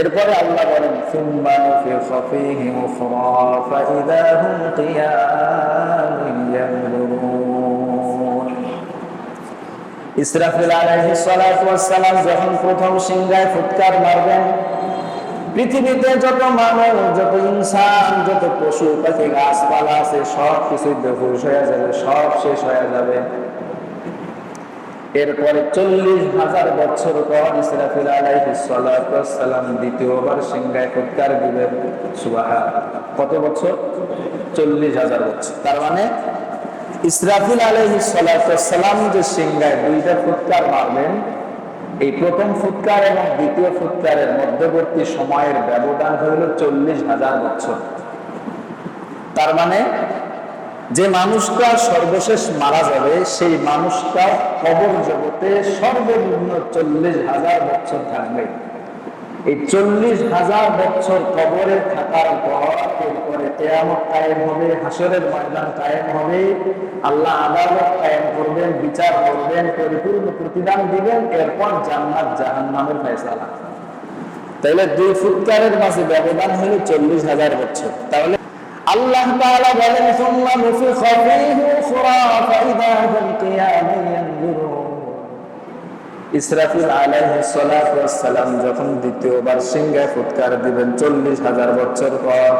এরপরে আল্লাহ বলেন সুম্মা নুফিখা ফীহি উখরা ফাইযা হুম কিয়ামুন ইয়ানজুরুন। ইসরাফিল আলাইহিস সালাতু ওয়াস সালাম যখন প্রথম সিংহায় ফুৎকার মারবেন, পৃথিবীতে যত মানুষ, যত ইনসান, যত পশু পাখি গাছপালা আছে সব কিছু বেহুশ হয়ে যাবে, সব শেষ হয়ে যাবে। এরপরে 40,000 বছর পর ইসরাফিল আলাইহিস সালাতু ওয়াস সালাম দ্বিতীয়বার সিংহায় ফুৎকার দিবেন। সুবহানাল্লাহ, কত বছর? 40,000 বছর। তার মানে ইসরাফিল আলাইহিস সালাতু ওয়াস সালাম যে সিংহায় দুইটা ফুৎকার মারবেন, এই প্রথম ফুৎকার এবং দ্বিতীয় ফুৎকারের মধ্যবর্তী সময়ের ব্যবধান হইল 40,000 বছর। তার মানে যে মানুষটা সর্বশেষ মারা যাবে সেই মানুষটা কবর জগতে সর্বনিম্ন 40,000 বছর থাকবে। এই 40,000 বছর কবরে থাকার পর এরপরে কিয়ামত কায়েম হবে, হাসরের ময়দান কায়েম হবে, আল্লাহ আদালত কায়েম করবেন, বিচার করবেন, পরিপূর্ণ প্রতিদান দিবেন, এরপর জান্নাত জাহান্নামের ফয়সালা। তাহলে দুই ফুৎকারের মাঝে ব্যবধান হলো 40,000 বছর। তাহলে আল্লাহ তাআলা বলেন সুম্মা নুফিখা ফীহি উখরা ফাইযা হুম কিয়ামুন ইয়ানজুরুন। ইসরাফিল আলাইহিস সালাতু ওয়াস সালাম যখন দ্বিতীয়বার সিংহায় ফুৎকার দিবেন 40,000 বছর পর,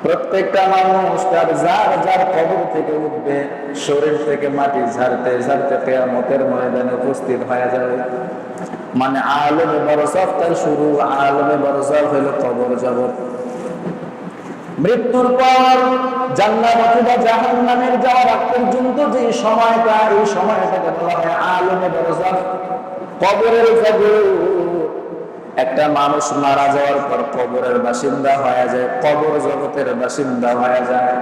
প্রত্যেকটা মানুষ তার যার যার কবর থেকে উঠবে, শরীর থেকে মাটি ঝাড়তে ঝাড়তে কিয়ামতের ময়দানে উপস্থিত হয়ে যাবে। মানে আলমে বারযাখ তার শুরু, আলমে বারযাখ হলো কবর জগৎ। মৃত্যুর পর জান্নাত অথবা জাহান্নামের যাওয়ার আগ পর্যন্ত যে সময়টা, এই সময়টাকে বলা হয় আলমে বারযাখ, কবরের জগৎ। একটা মানুষ মারা যাওয়ার পর কবরের বাসিন্দা হয়ে যায়, কবর জগতের বাসিন্দা হয়ে যায়।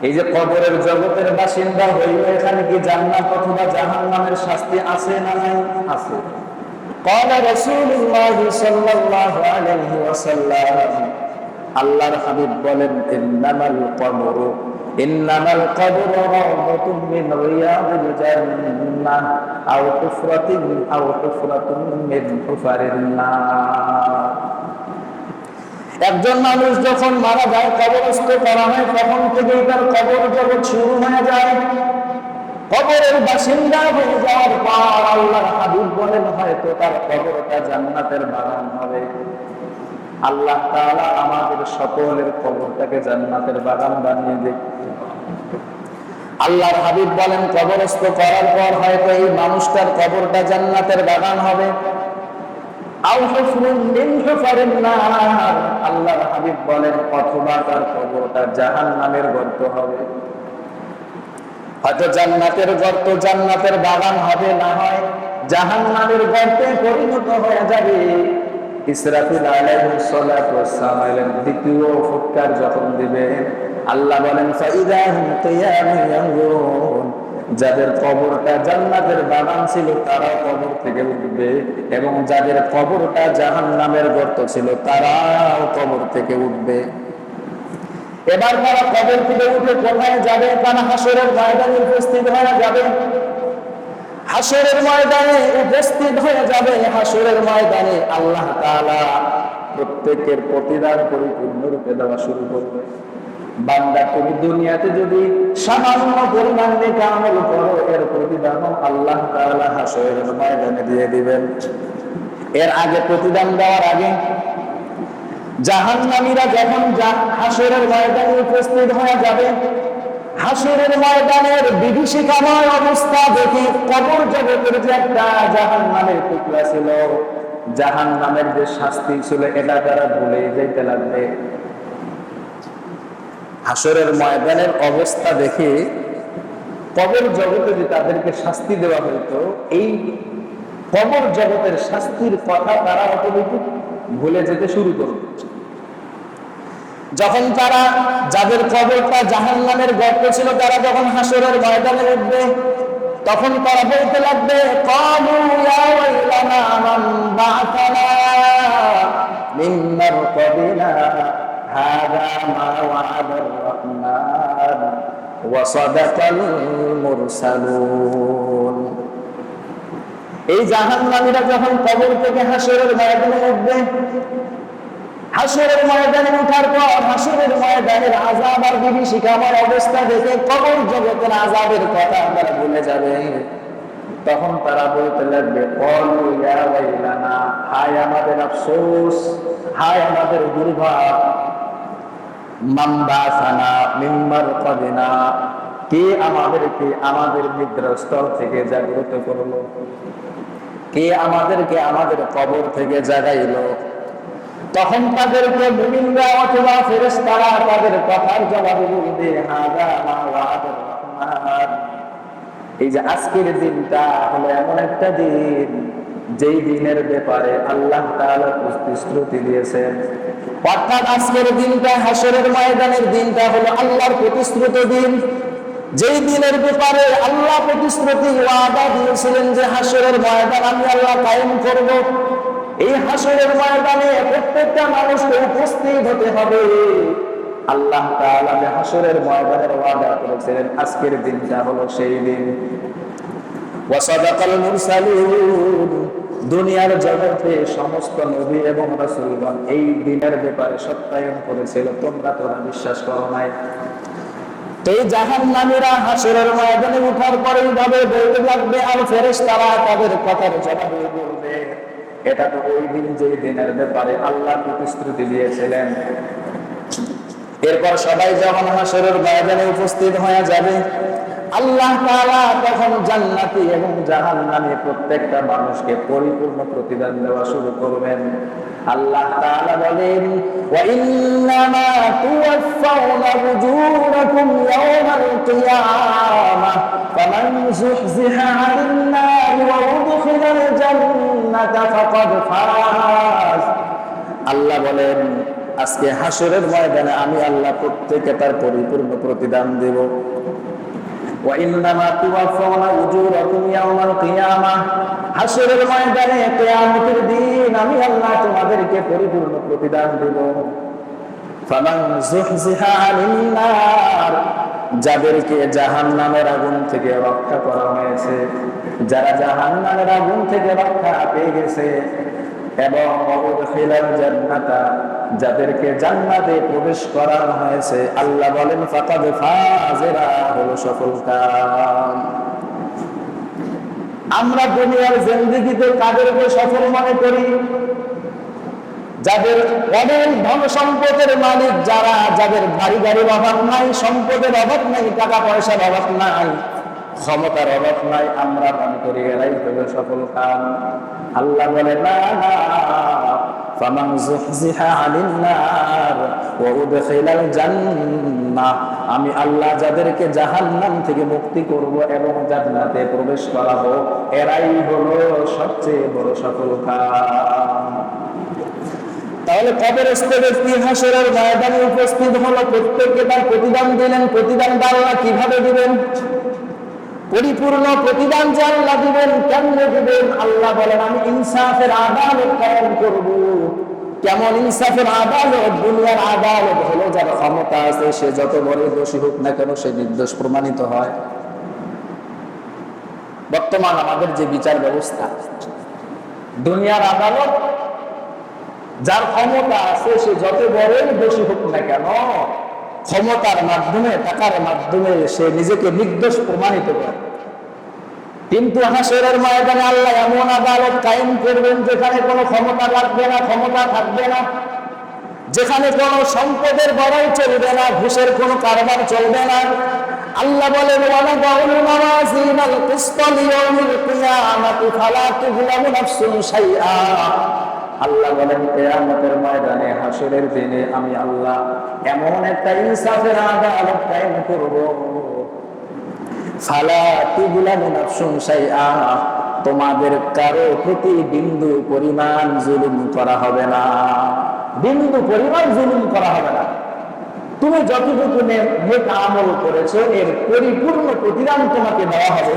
এই যে কবরের জগতের বাসিন্দা হইল, এখানে কি জান্নাত অথবা জাহান্নামের শাস্তি আছে না নাই? আছে। ক্বালা রাসূলুল্লাহ সাল্লাল্লাহু আলাইহি ওয়াসাল্লাম, আল্লাহর হাবিব বলেন ইন্নামাল কবরু রাওদাতুম মিন রিয়াদিল জান্নাহ আও হুফরাতুন মিন হুফারিন নার। একজন মানুষ যখন মারা যায়, কবরস্থ করা হয়, তখন থেকেই তার কবর জগৎ শুরু হয়ে যায়। কবরের বাসিন্দা হয়ে যাওয়ার পর আল্লাহর হাবিব বলেন হয়তো তার কবরটা জান্নাতের বাগান হবে। আল্লাহ তাআলা আমাদের সকলের কবরটাকে জান্নাতের বাগান বানিয়ে দেয়। আল্লাহর হাবিব বলেন কবরস্থ করার পর হয়তো এই মানুষটার কবরটা জান্নাতের বাগান হবে। আও হুফরুন মিন হুফারিন নার, আল্লাহর হাবিব বলেন অথবা তার কবরটা জাহান্নামের গর্ত হবে। হয়তো জান্নাতের গর্ত জান্নাতের বাগান হবে, না হয় জাহান্নামের গর্তে পরিণত হয়ে যাবে। ইসরাফিল আলাইহিস সালাতু ওয়াস সালাম দ্বিতীয় ফুৎকার যখন দিবেন, আল্লাহ বলেন ফাইযা হুম কিয়ামুন ইয়ানজুরুন। যাদের কবরটা জান্নাতের বাগান ছিল তারাও কবর থেকে উঠবে, এবং যাদের কবরটা জাহান্নামের গর্ত ছিল তারাও কবর থেকে উঠবে। এবার তারা কবর থেকে উঠে কোথায় যাবে? তারা হাসরের ময়দানে উপস্থিত হয়ে যাবে। হাসরের ময়দানে উপস্থিত হয়ে যাবে। হাসরের ময়দানে আল্লাহ তাআলা প্রত্যেকের প্রতিদান পরিপূর্ণরূপে দেওয়া শুরু করবে। বান্দা, তুমি দুনিয়াতে যদি সামান্য পরিমাণ নেক আমল করো, এর প্রতিদান আল্লাহ তাআলা হাসরের ময়দানে দিয়ে দিবেন। এর আগে, প্রতিদান দেওয়ার আগে, জাহান্নামীরা যখন হাসরের ময়দানে উপস্থিত হয়ে যাবে, হাসরের ময়দানের বিভীষিকাময় অবস্থা দেখে কবর জগতের যে একটা জাহান্নামের টুকরা ছিল, জাহান্নামের যে শাস্তি ছিল, এটা তারা ভুলে যেতে লাগবে। হাসরের ময়দানের অবস্থা দেখে কবর জগতে যে তাদেরকে শাস্তি দেওয়া হইতো, এই কবর জগতের শাস্তির কথা তারা অটোমেটিক ভুলে যেতে শুরু করবে। যখন তারা, যাদের কবরটা জাহান্নামের গর্ত ছিল, তারা যখন হাসরের ময়দানে উঠবে, তখন তারা বলতে লাগবে ক্বালু ইয়া ওয়াইলানা মান বা'আথানা মিন মারকাবিনা হাযা মা ওয়া'আদার রাহমান ওয়া সাদাকাল মুরসালুন। এই জাহান্নামীরা যখন কবর থেকে হাসরের ময়দানে উঠবে, হাসরের ময়দানে ওঠার পর হাসরের ময়দানের আযাব আর বিভীষিকাময় অবস্থা দেখে কবর জগতের আযাবের কথা তারা ভুলে যাবে। তখন তারা বলতে লাগবে, ক্বালু ইয়া ওয়াইলানা, হায় আমাদের আফসোস, হায় আমাদের দুর্ভাগ্য, মান বাসানা মিন মারকাদিনা, কে আমাদেরকে আমাদের নিদ্রাস্থল থেকে জাগ্রত করলো, কে আমাদেরকে আমাদের কবর থেকে জাগাইলো। তখন তাদেরকে মুমিনরা অথবা ফেরেশতারা তাদের কথার জবাবে বলবে, হাযা মা ওয়া'আদার রাহমান। এই যে আজকের দিনটা হলো এমন একটা দিন, যেই দিনের ব্যাপারে আল্লাহ তাআলা প্রতিশ্রুতি দিয়েছেন। অর্থাৎ আজকের দিনটা, হাসরের ময়দানের দিনটা হলো আল্লাহর প্রতিশ্রুত দিন, যেই দিনের ব্যাপারে আল্লাহ প্রতিশ্রুতি ওয়াদা দিয়েছিলেন যে হাসরের ময়দান আমি আল্লাহ কায়েম করব। এই হাসরের ময়দানে প্রত্যেকটা মানুষকে উপস্থিত হতে হবে। আল্লাহ তাআলা যে হাসরের ময়দানের ওয়াদা করেছিলেন, আজকের দিনটা হলো সেই দিন। ওয়া সাদাকাল মুরসালুন, দুনিয়ার জগতে সমস্ত নবী এবং রাসূলগণ এই দিনের ব্যাপারে সত্যায়ন করেছিল, তোমরা বিশ্বাস করো নাই। তো এই জাহান্নামীরা হাসরের ময়দানে ওঠার পরে এইভাবে বলতে লাগবে, আর ফেরেশতারা তাদের কথার জবাবে বলবে, এটা তো ওই দিন যে দিনের ব্যাপারে আল্লাহ প্রতিশ্রুতি দিয়েছিলেন। এরপর সবাই যখন হাসরের ময়দানে উপস্থিত হয়ে যাবে, আল্লাহ তাআলা তখন জান্নাতি এবং জাহান্নামী প্রত্যেকটা মানুষকে পরিপূর্ণ প্রতিদান দেওয়া শুরু করবেন। আল্লাহ তাআলা বলেন, ওয়া ইন্নামা তুওয়াফাউনা উজুরাকুম ইয়াওমাল কিয়ামাহ ফামান যুহজিহা আনিন নারি ওয়া উদখিলাল জান্নাতা ফাকাদ ফাজ। আল্লাহ বলেন, আজকে হাসরের ময়দানে আমি আল্লাহ প্রত্যেককে তার পরিপূর্ণ প্রতিদান দেব। ওয়া ইন্নামা তুওয়াফাউনা উজুরাকুম ইয়াওমাল কিয়ামাহ, হাসরের ময়দানে কিয়ামতের দিন আমি আল্লাহ তোমাদেরকে পরিপূর্ণ প্রতিদান দেব। ফামান যুহজিহা আনিন নার, যাদেরকে জাহান্নামের আগুন থেকে রক্ষা করা হয়েছে, যারা জাহান্নামের আগুন থেকে রক্ষা পেয়ে গেছে, এবং উদখিলাল জান্নাতা, যাদেরকে জান্নাতে প্রবেশ করানো হয়েছে, আল্লাহ বলেন ফাকাদ ফাজ, এরা হলো সফলকাম। আমরা দুনিয়ার জিন্দেগিতে কাদেরকে সফল মনে করি? যাদের অনেক ধন সম্পদের মালিক, যারা, যাদের বাড়ি গাড়ির অভাব নাই, সম্পদের অভাব নাই, টাকা পয়সার অভাব নাই, ক্ষমতার অভাব নাই, আমরা মনে করি এরাই হলো সফল কাম। আল্লাহ বলে, না না, ফামান যুহজিহা আনিন নার ওয়া উদখিলাল জান্নাহ, আমি আল্লাহ যাদেরকে জাহান্নাম থেকে মুক্তি করব এবং জান্নাতে প্রবেশ করাবো, এরাই হলো সবচেয়ে বড় সফল কাম। তাহলে কবরস্থ ব্যক্তি হাসরের ময়দানে উপস্থিত হলো, প্রত্যেককে তার প্রতিদান দিলেন। প্রতিদান আল্লাহ কিভাবে দিবেন? পরিপূর্ণ প্রতিদান যে আল্লাহ দিবেন, কেমনে দিবেন? আল্লাহ বলেন, আমি ইনসাফের আদালত কায়েম করব। কেমন ইনসাফের আদালত? দুনিয়ার আদালত হলো যার ক্ষমতা আছে সে যত বড় দোষী হোক না কেন সে নির্দোষ প্রমাণিত হয়। বর্তমান আমাদের যে বিচার ব্যবস্থা, দুনিয়ার আদালত যার ক্ষমতা আছে সে যত বড়ই দোষী হোক না কেন, ক্ষমতার মাধ্যমে, টাকার মাধ্যমে সে নিজেকে নির্দোষ প্রমাণিত করে। কিন্তু হাসরের ময়দানে আল্লাহ এমন আদালত কায়েম করবেন যেখানে কোনো ক্ষমতা লাগবে না, ক্ষমতা থাকবে না, যেখানে কোনো সম্পদের বড়াই চলবে না, ঘুষের কোনো কারবার চলবে না। আল্লাহ বলেন, ওয়ানাদাউল মাওয়াজিনাল কিসতা লিয়াউমিল কিয়ামাতি ফালা তুযলামু নাফসুন শাইআ। আল্লাহ বলেন, কিয়ামতের ময়দানে, হাসরের দিনে আমি আল্লাহ এমন একটা ইনসাফের আদালত কায়েম করব, ফালা তুযলামু নাফসুন শাইআ, তোমাদের কারো প্রতি বিন্দু পরিমাণ জুলুম করা হবে না, বিন্দু পরিমাণ জুলুম করা হবে না। তুমি যতটুকু নেক আমল করেছো এর পরিপূর্ণ প্রতিদান তোমাকে দেওয়া হবে।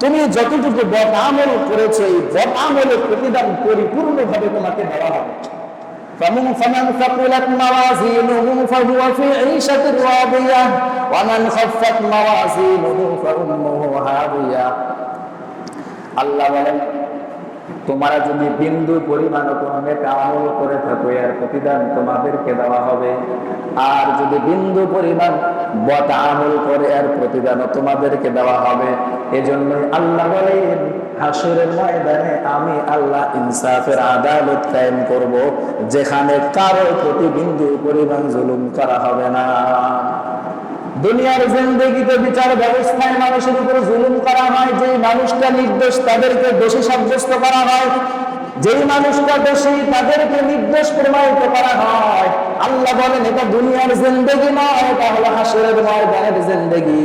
তুমি যতটুকু বদ আমল করেছো এই বদ আমলের প্রতিদান পরিপূর্ণভাবে তোমাকে দেওয়া হবে। فمن ثقلت موازينه فهو في عيشة راضية ومن خفت موازينه فأمه هاوية। আল্লাহ বলেন, তোমরা যদি বিন্দু পরিমাণ কোনো নেক আমল করে থাকো এর প্রতিদান তোমাদেরকে দেওয়া হবে, আর যদি বিন্দু পরিমাণ বদ আমল করে এর প্রতিদান তোমাদেরকে দেওয়া হবে। এজন্যই আল্লাহ বলেন হাসরের ময়দানে আমি আল্লাহ ইনসাফের আদালত কায়েম করব, যেখানে কারো প্রতি বিন্দু পরিমাণ জুলুম করা হবে না। দুনিয়ার জিন্দেগিতে বিচার ব্যবস্থায় মানুষের উপর জুলুম করা হয়, যে মানুষটা নির্দোষ তাদেরকে দোষী সাব্যস্ত করা হয়, যেই মানুষটা দোষী তাদেরকে নির্দোষ প্রমাণিত করা হয়। আল্লাহ বলেন এটা দুনিয়ার জিন্দেগি নয়, এটা হলো হাসরের ময়দানের জিন্দেগি।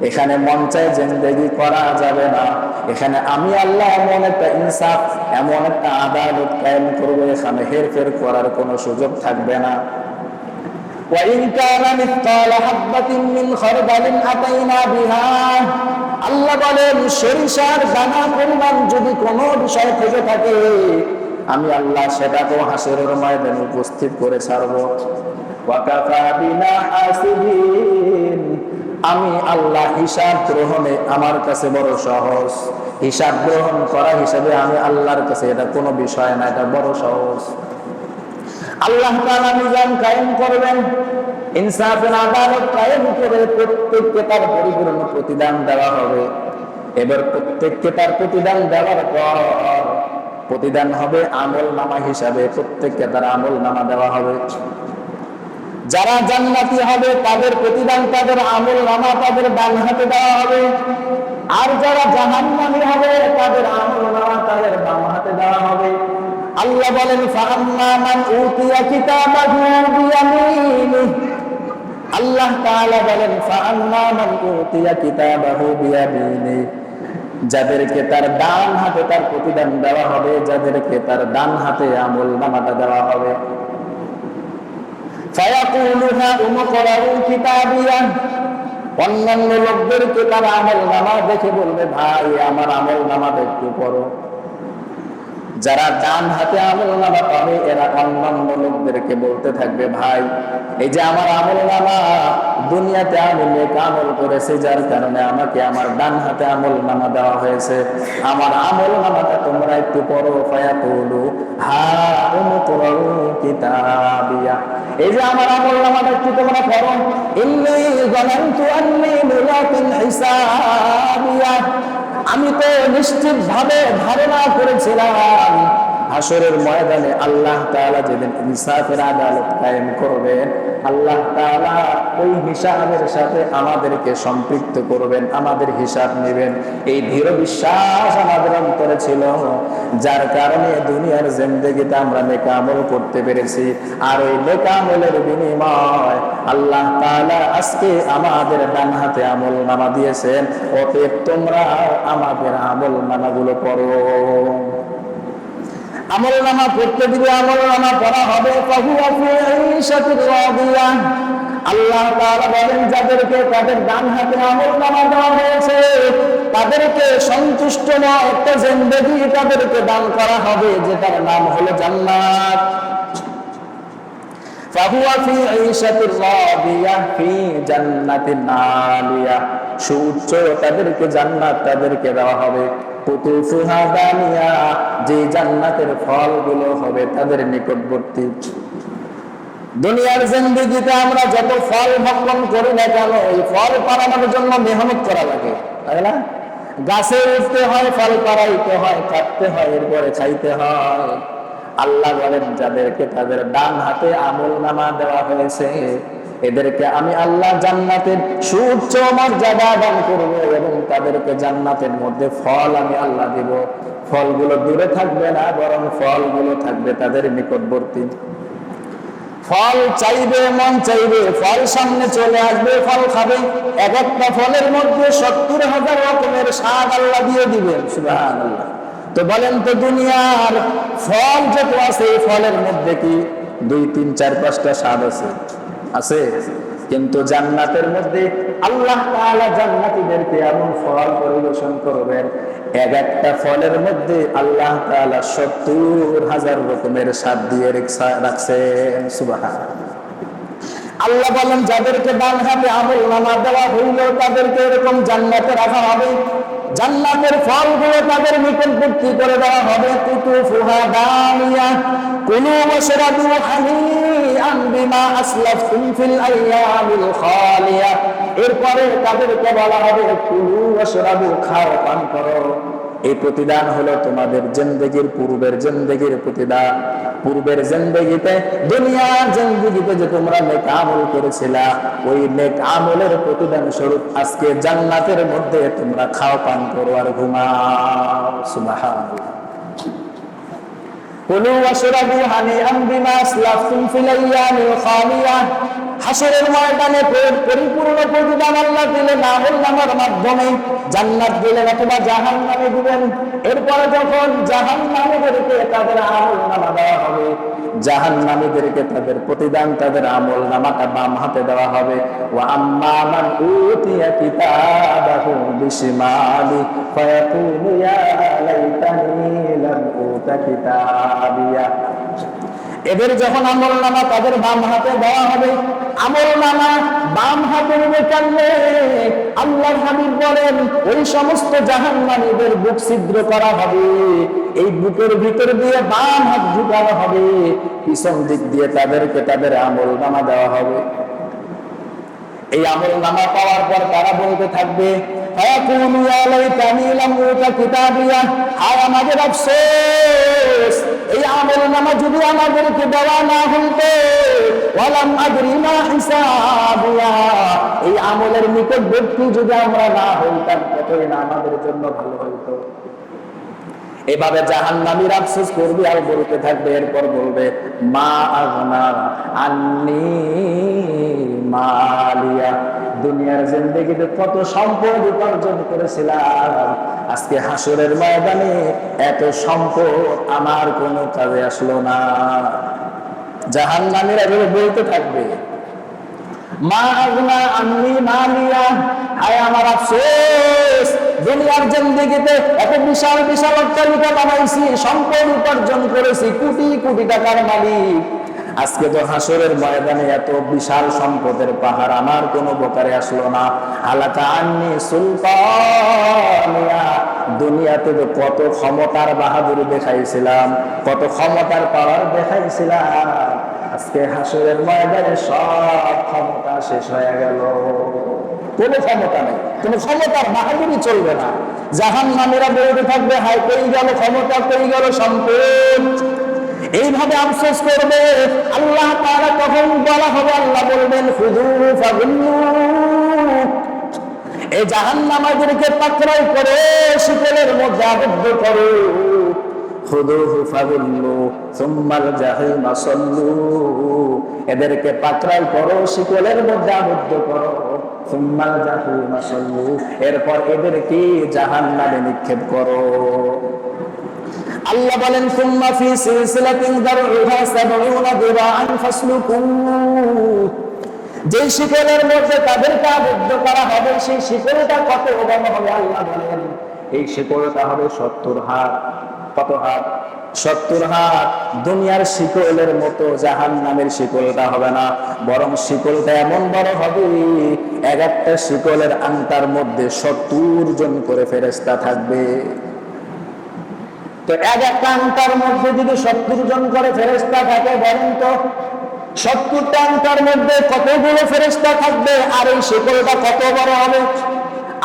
এখানে মন চায় জিন্দেগি করা যাবে না, এখানে আমি আল্লাহ এমন একটা ইনসাফ, এমন একটা আদালত কায়েম করবো, এখানে হেরফের করার কোনো সুযোগ থাকবে না। وَإِنْ كَانَ مِثْقَالَ حَبَّةٍ مِّنْ خَرْدَلٍ أَتَيْنَا بِهَا। আল্লাহ বলেন সরিষার দানা পরিমাণ যদি কোনো বিষয় থেকে থাকে, আমি আল্লাহ সেটাকেও হাসরের ময়দানে উপস্থিত করে ছাড়ব। ওয়াকাফা বিনা হাসিবিন। আমি আল্লাহ হিসাব গ্রহণে আমার কাছে বড় সহজ, হিসাব গ্রহণ করা হিসাবে আমি আল্লাহর কাছে এটা কোনো বিষয় না, এটা বড় সহজ। আল্লাহ তাআলা নিজাম কায়েম করবেন, ইনসাফের আদালত কায়েম করে প্রত্যেককে তার পরিপূর্ণ প্রতিদান দেওয়া হবে। এবার প্রত্যেককে তার প্রতিদান দেওয়ার পর প্রতিদান হবে আমল নামা হিসাবে, প্রত্যেককে তার আমল নামা দেওয়া হবে। যারা জান্নাতি হবে তাদের প্রতিদান তাদের আমল নামা তাদের ডান হাতে দেওয়া হবে, আর যারা জাহান্নামী হবে তাদের আমল নামা তাদের বাম হাতে দেওয়া হবে। আল্লাহ বলেন ফাআম্মা মান উতিয়া কিতাবাহু বিয়ামিনিহি। আল্লাহ তাআলা বলেন ফাআম্মা মান উতিয়া কিতাবাহু বিয়ামিনিহি, যাদেরকে তার ডান হাতে তার প্রতিদান দেওয়া হবে, যাদেরকে তার ডান হাতে আমল নামাটা দেওয়া হবে। ফায়াকুলু হাউম ইকরাউ কিতাবিয়া। অন্যান্য লোকদেরকে তার আমল নামা দেখে বলবে ভাই আমার আমল নামাটা একটু পড়ো। যারা ডান হাতে আমল নামা পাবে এরা অন্যান্য লোকদেরকে বলতে থাকবে ভাই এই যে আমার আমল নামা, দুনিয়াতে আমি নেক আমল করেছি যার কারণে আমাকে আমার ডান হাতে আমল নামা দেওয়া হয়েছে, আমার আমল নামাটা তোমরা একটু পড়ো। ফায়াকুলু হাউম ইকরাউ কিতাবিয়া। এই যে আমার আমল নামাটা একটু তোমরা পড়ো। ইন্নী যানানতু আন্নী মুলাকিন হিসাবিয়া। আমি তো নিশ্চিত ভাবে ধারণা করেছিলাম হাসরের ময়দানে আল্লাহ তাআলা যেদিন ইনসাফের আদালত কায়েম করবেন, আল্লাহ তাআলা ওই হিসাবের সাথে আমাদেরকে সম্পৃক্ত করবেন, আমাদের হিসাব নেবেন। এই দৃঢ় বিশ্বাস আমাদের অন্তরে ছিল, যার কারণে দুনিয়ার জিন্দেগিতে আমরা নেক আমল করতে পেরেছি। আর ওই নেক আমলের বিনিময় আল্লাহ তাআলা আজকে আমাদের ডান হাতে আমল নামা দিয়েছেন। অতএব তোমরা আমাদের আমল নামাগুলো পড়ো। আমল নামা পড়তে দিবে, আমল নামা পড়া হবে। আল্লাহ তাআলা বলেন যাদেরকে তাদের ডান হাতে আমল নামা দেওয়া হয়েছে তাদেরকে সন্তুষ্টময় একটা জিন্দেগি তাদেরকে দান করা হবে, যেটার নাম হলো জান্নাত। ফাহুয়া ফি ঈশাতির রাদিয়া ফি জান্নাতিন আলিয়া। সুউচ্চ তাদেরকে জান্নাত তাদেরকে দেওয়া হবে। কুতুফুহা দানিয়া, যে জান্নাতের ফলগুলো হবে তাদের নিকটবর্তী। দুনিয়ার জিন্দেগিতে আমরা যত ফল ভক্ষণ করি না কেন, এই ফল পাড়ানোর জন্য মেহনত করা লাগে, তাই না? গাছে উঠতে হয়, ফল পাড়াইতে হয়, কাটতে হয়, এরপরে খাইতে হয়। আল্লাহ বলেন যাদেরকে তাদের ডান হাতে আমল নামা দেওয়া হয়েছে এদেরকে আমি আল্লাহ জান্নাতের সুউচ্চ মর্যাদা দান করব এবং তাদেরকে জান্নাতের মধ্যে ফল আমি আল্লাহ দিব। ফলগুলো দূরে থাকবে না, বরং ফলগুলো থাকবে তাদের নিকটবর্তী। ফল চাইবে, মন চাইবে, ফল সামনে চলে আসবে, ফল খাবে। এক একটা ফলের মধ্যে 70,000 রকমের স্বাদ আল্লাহ দিয়ে দিবেন। সুবহানাল্লাহ। তো বলেন তো দুনিয়ার ফল যত আছে এই ফলের মধ্যে কি 2, 3, 4, 5টা স্বাদ আছে? আছে। কিন্তু জান্নাতের মধ্যে আল্লাহ তাআলা জান্নাতীদেরকে এমন ফল পরিবেশন করবেন, এক একটা ফলের মধ্যে আল্লাহ তাআলা 70,000 রকমের স্বাদ দিয়ে রাখছেন। সুবহানাল্লাহ। আল্লাহ বলেন যাদেরকে ডান হাতে আমল নামা দেওয়া হইল তাদেরকে এরকম জান্নাতে রাখা হবে। জান্নাতের ফলগুলো তাদের নিকটবর্তী করে দেওয়া হবে। কুতুফুহা দানিয়া কুলু ওয়াশরাবু হানিআন বিমা আসলাফতুম ফিল আইয়ামিল খালিয়া। এরপরে তাদেরকে বলা হবে কুলু ওয়াশরাবু, খাও পান করো। এই প্রতিদান হলো তোমাদের জিন্দেগির পূর্বের জিন্দেগির প্রতিদান। পূর্বের জিন্দেগিতে, দুনিয়ার জিন্দেগিতে যে তোমরা নেক আমল করেছিলা, ওই নেক আমলের প্রতিদান স্বরূপ আজকে জান্নাতের মধ্যে তোমরা খাও পান করো আর ঘুমাও। সুবহানাল্লাহ। কুলু ওয়াশরাবু হানিআন বিমা আসলাফতুম ফিল আইয়ামিল খালিয়া। হাসরের ময়দানে পরিপূর্ণ প্রতিদান আল্লাহ দিলেন আমলনামার মাধ্যমে। জান্নাত দিলেন অথবা জাহান্নামে দিবেন। এরপরে যখন জাহান্নামীদেরকে তাদের আমলনামা দেওয়া হবে, জাহান্নামীদেরকে তাদের প্রতিদান, তাদের আমলনামাটা বাম হাতে দেওয়া হবে। ওয়া আম্মা মান উতিয়া কিতাবাহু বিশিমালি ফায়াকুলু ইয়া লাইতানি লাম উতা কিতাবিয়া। এদের যখন আমলনামা তাদের বাম হাতে দেওয়া হবে, আমলনামা বাম হাতে নিয়ে টানলে আল্লাহর হাবিব বলেন ওই সমস্ত জাহান্নামীদের বুক ছিদ্র করা হবে। এই বুকের ভিতর দিয়ে বাম হাত ঢুকানো হবে, পিছন দিক দিয়ে তাদেরকে তাদের আমলনামা দেওয়া হবে। এই আমলনামা পাওয়ার পর তারা বলতে থাকবে ফায়াকুলু ইয়া লাইতানি লাম উতা কিতাবিয়া, হায় আমাদের আফসোস, এই আমলনামা যদি আমাদেরকে দেওয়া না হতো, ওয়ালাম আদরি মা হিসাবিয়া, এই আমলের নিকটবর্তী যদি আমরা না হইতাম কতই না আমাদের জন্য ভালো হইতো। এভাবে জাহান্নামীর আফসোস করবে আর বলতে থাকবে। এরপর বলবে মা আগনা আন্নি মালিয়া, দুনিয়ার জিন্দেগিতে কত সম্পদ উপার্জন করেছিলাম, আজকে হাসরের ময়দানে এত সম্পদ আমার কোনো কাজে আসলো না। জাহান্নামীরা এভাবে বলতে থাকবে মা আগনা আন্নি মালিয়া, হায় আমার আফসোস, দুনিয়ার জিন্দেগিতে এত বিশাল বিশাল অট্টালিকা বানাইছি, সম্পদ উপার্জন করেছি, কোটি কোটি টাকার মালিক, আজকে তো হাসরের ময়দানে এত বিশাল সম্পদের পাহাড় আমার কোনো উপকারে আসলো না। হালাকা আন্নি সুলতানিয়া, দুনিয়াতে তো কত ক্ষমতার বাহাদুরি দেখাইছিলাম, কত ক্ষমতার পাওয়ার দেখাইছিলাম, আজকে হাসরের ময়দানে সব ক্ষমতা শেষ হয়ে গেল, কোনো ক্ষমতা নেই, কোনো ক্ষমতার বাহাদুরি চলবে না। জাহান্নামীরা বলতে থাকবে হায় কই গেল ক্ষমতা, কই গেল সম্পদ। এইভাবে আফসোস করবে। আল্লাহ তাআলা তখন বলা হবে, আল্লাহ বলবেন খুযু ফাগুল্লু, এই জাহান্নামীদেরকে পাকড়াও করে শিকলের মধ্যে আবদ্ধ করো। খুযুহু ফাগুল্লু সুম্মাল জাহিমা সাল্লু, এদেরকে পাকড়াও করো, শিকলের মধ্যে আবদ্ধ করো। সুম্মাল জাহিমা সাল্লু, এরপর এদেরকে জাহান্নামে নিক্ষেপ করো। আল্লাহ বলেন সুম্মা ফি সিলসিলাতিন দারউহা সাবউনা দিরাআন ফাসলুকু, যে শিকলের মধ্যে তাদেরকে আবদ্ধ করা হবে সেই শিকলটা কত বড় হবে আল্লাহ বলেন এই শিকলটা হবে 70 হাত। কত হাত? 70 হাত। দুনিয়ার শিকলের মতো জাহান্নামের শিকলটা হবে না, বরং শিকলটা এমন বড় হবে, এক একটা শিকলের আংটার মধ্যে 70 জন করে ফেরেশতা থাকবে। তো এক একটা আংটার মধ্যে যদি 70 জন করে ফেরেশতা থাকে, বলেন তো 70টা আংটার মধ্যে কতগুলো ফেরেশতা থাকবে, আর এই শিকলটা কত বড় হবে?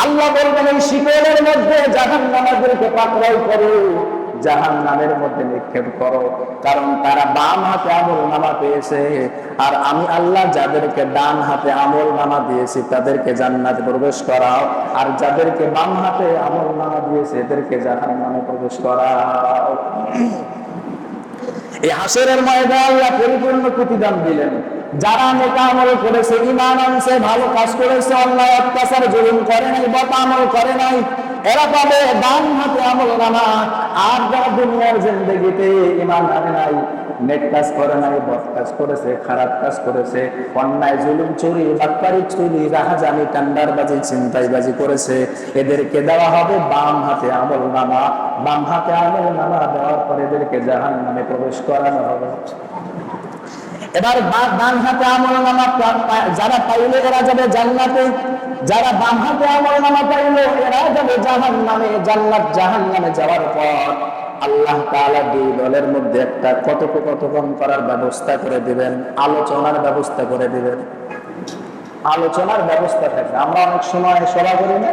আল্লাহ বলবেন এই শিকলের মধ্যে জাহান্নামীদেরকে পাকড়াও করো, জাহান্নামের মধ্যে নিক্ষেপ করো, কারণ তারা বাম হাতে আমলনামা পেয়েছে, আর আমি আল্লাহ যাদেরকে ডান হাতে আমলনামা দিয়েছি তাদেরকে জান্নাতে প্রবেশ করাও, আর যাদেরকে বাম হাতে আমলনামা দিয়েছে এদেরকে জাহান্নামে প্রবেশ করাও। এই হাসরের ময়দানে আল্লাহ পরিপূর্ণ প্রতিদান দিলেন। যারা নেক আমল করেছে, ঈমান আনছে, ভালো কাজ করেছে, অন্যায় অত্যাচার জুলুম করে নাই, বদ আমল করে নাই, এরা পাবে ডান হাতে আমলনামা। আর যারা দুনিয়ার জিন্দেগিতে ঈমান আনে নাই, নেক কাজ করে নাই, বদ কাজ করেছে, খারাপ কাজ করেছে, অন্যায় জুলুম, চুরি, বাটপারি, চুরি, রাহাজানি, টেন্ডারবাজি, ছিনতাইবাজি করেছে, এদেরকে দেওয়া হবে বাম হাতে আমলনামা। বাম হাতে আমলনামা দেওয়ার পর এদেরকে জাহান্নামে প্রবেশ করানো হবে। এবার ডান হাতে আমলনামা যারা পাইলে এরা যাবে জান্নাতে, যারা বাম হাতে আমলনামা পাইলো এরা যাবে জাহান্নামে। জান্নাত জাহান্নামে যাওয়ার পর আল্লাহ তাআলা দুই দলের মধ্যে একটা কথোপকথন করার ব্যবস্থা করে দিবেন, আলোচনার ব্যবস্থা করে দিবেন। আলোচনার ব্যবস্থা থাকবে। আমরা অনেক সময় সভা করি না,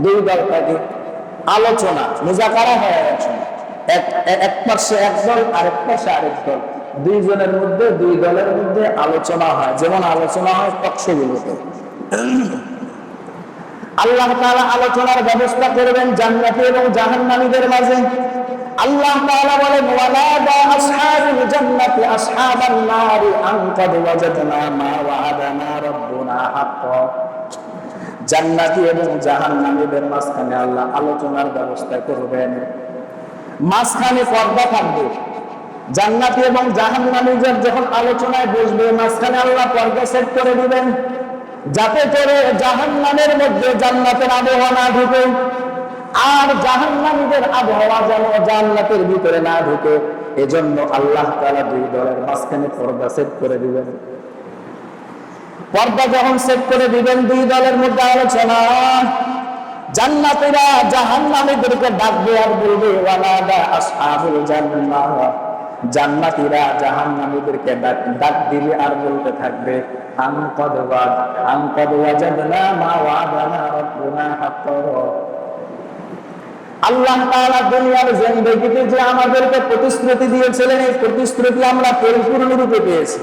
দুই দল থাকে, আলোচনা মুজাকারা হয় এক সময়, এক পাশে এক দল আরেক পাশে আরেক দল, দুইজনের মধ্যে দুই দলের মধ্যে আলোচনা হয়, যেমন আলোচনা হয় পক্ষগুলোতে। আল্লাহ তাআলা আলোচনার ব্যবস্থা করবেন জান্নাতি এবং জাহান্নামীদের মাঝে। আল্লাহ তাআলা বলেন ওয়ালাদা আসহাবুল জান্নাতি আসহাবান নারি আন কাদ ওয়াজাদনা মা ওয়া'আদানা রাব্বুনা হাক্কা। জান্নাতি এবং জাহান্নামীদের মাঝখানে আল্লাহ আলোচনার ব্যবস্থা করবেন। মাঝখানে পর্দা থাকবে। জান্নাতি এবং জাহান্নামীদের যখন আলোচনায় বসবে মাঝখানে আল্লাহ পর্দা সেট করে দিবেন, যাতে করে জাহান্নামের মধ্যে জান্নাতের আবহাওয়া না ঢুকে আর জাহান্নামীদের আবহাওয়া যেন জান্নাতের ভিতরে না ঢুকে। এজন্য আল্লাহ তাআলা দুই দলের মাঝখানে পর্দা সেট করে দিবেন। পর্দা যখন সেট করে দিবেন, দুই দলের মধ্যে আলোচনা। জান্নাতীরা জাহান্নামীদেরকে ডাকবে আর বলবে ওয়ালাদা আসহাবুল জান্নাহ। জান্নাতীরা জাহান্নামীদেরকে ডাক দিবে আর বলতে থাকবে আন কাদ ওয়াজাদনা মা ওয়া'আদানা রাব্বুনা হাক্কা। আল্লাহ তাআলা দুনিয়ার জিন্দেগিতে যে আমাদেরকে প্রতিশ্রুতি দিয়েছিলেন এই প্রতিশ্রুতি আমরা পরিপূর্ণরূপে পেয়েছি।